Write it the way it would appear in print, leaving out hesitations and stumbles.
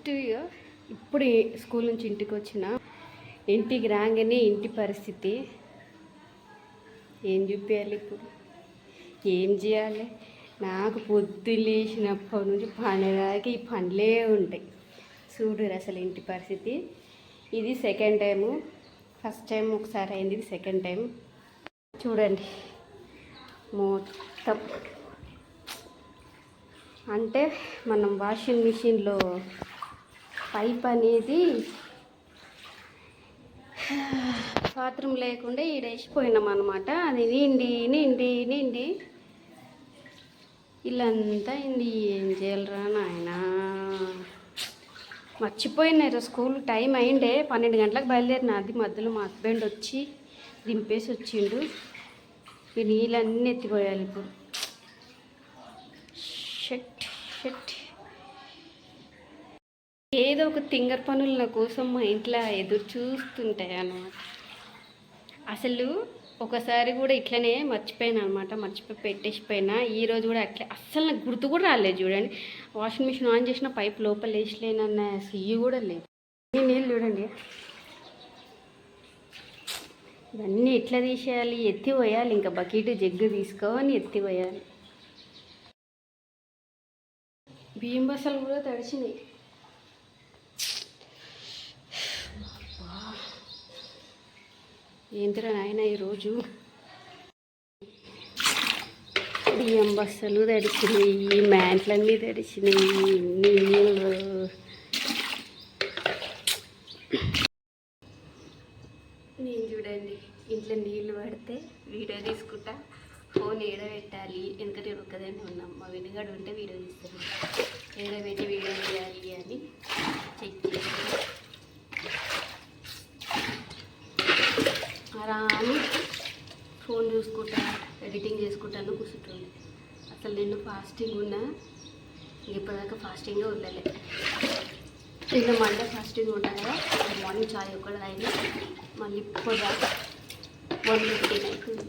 First ఇప్పుడు school నుంచి ఇంటికి వచ్చిన ఇంటికి రాగానే ఇంటి పరిస్థితి ఏం చూపించాలి, ఇప్పుడు ఏం చేయాలి? నాకు పొద్దు లేచినప్పటి నుంచి పండగకి ఈ పనులే ఉంటాయి. చూడరు అసలు ఇంటి పరిస్థితి. ఇది సెకండ్ టైము. ఫస్ట్ టైం ఒకసారి అయింది, ఇది సెకండ్ టైం. చూడండి మొత్తం అంటే మనం వాషింగ్ మిషన్లో పైప్ అనేది బాత్రూమ్ లేకుండా ఈడేసిపోయినాం అనమాట. అది నిండి నిండి నిండి ఇల్లంతా అయింది. ఏం చేయాలరా నాయనా, మర్చిపోయినారు. స్కూల్ టైం అయిండే 12 గంటలకు బయలుదేరిన. అది మధ్యలో మా హస్బెండ్ వచ్చి దింపేసి వచ్చిండు. ఈ నీళ్ళన్నీ ఎత్తిపోయాలి ఇప్పుడు. షట్ షట్ ఏదో ఒక తింగర్ పనుల కోసం మా ఇంట్లో ఎదురు చూస్తుంటాయి అన్నమాట. అసలు ఒకసారి కూడా ఇట్లనే మర్చిపోయాను అనమాట. మర్చిపోయి పెట్టేసిపోయినా. ఈరోజు కూడా అట్లే అస్సలు నాకు గుర్తు కూడా రాలేదు. చూడండి, వాషింగ్ మిషన్ ఆన్ చేసిన పైప్ లోపల వేసలేనన్న సియ్యి కూడా లేదు. నీళ్ళు చూడండి, ఇవన్నీ ఎట్లా తీసేయాలి? ఎత్తి పోయాలి. ఇంకా బకెట్ జగ్గు తీసుకొని ఎత్తి పోయాలి. బియ్యం బస్సలు కూడా తడిచినాయి. ఏంటిరా నాయన ఈరోజు బియ్యం బస్సలు తడిచినాయి, మ్యాంట్లన్నీ తడిచినాయి. నీళ్ళు నేను చూడండి ఇంట్లో నీళ్ళు పడితే వీడియో తీసుకుంటా. ఫోన్ ఏడబెట్టాలి, ఎందుకంటే ఒక్కదాన్ని ఉన్నాం. మా వెనుగడు ఉంటే వీడియో తీస్తాను. ఏడబెట్టి వీడియో చేయాలి అని చెక్ చేసి రాని ఫోన్ చూసుకుంటా ఎడిటింగ్ చేసుకుంటాను కూర్చుంటుంది. అసలు నేను ఫాస్టింగ్ ఉన్నా, ఇప్పటిదాకా ఫాస్టింగే ఉండలే. నిన్న మండే ఫాస్టింగ్ ఉంటాను కదా. మార్నింగ్ చాయ్ ఒక్కడ తాగి మళ్ళీ ఇప్పుడు 1:15 అవుతుంది.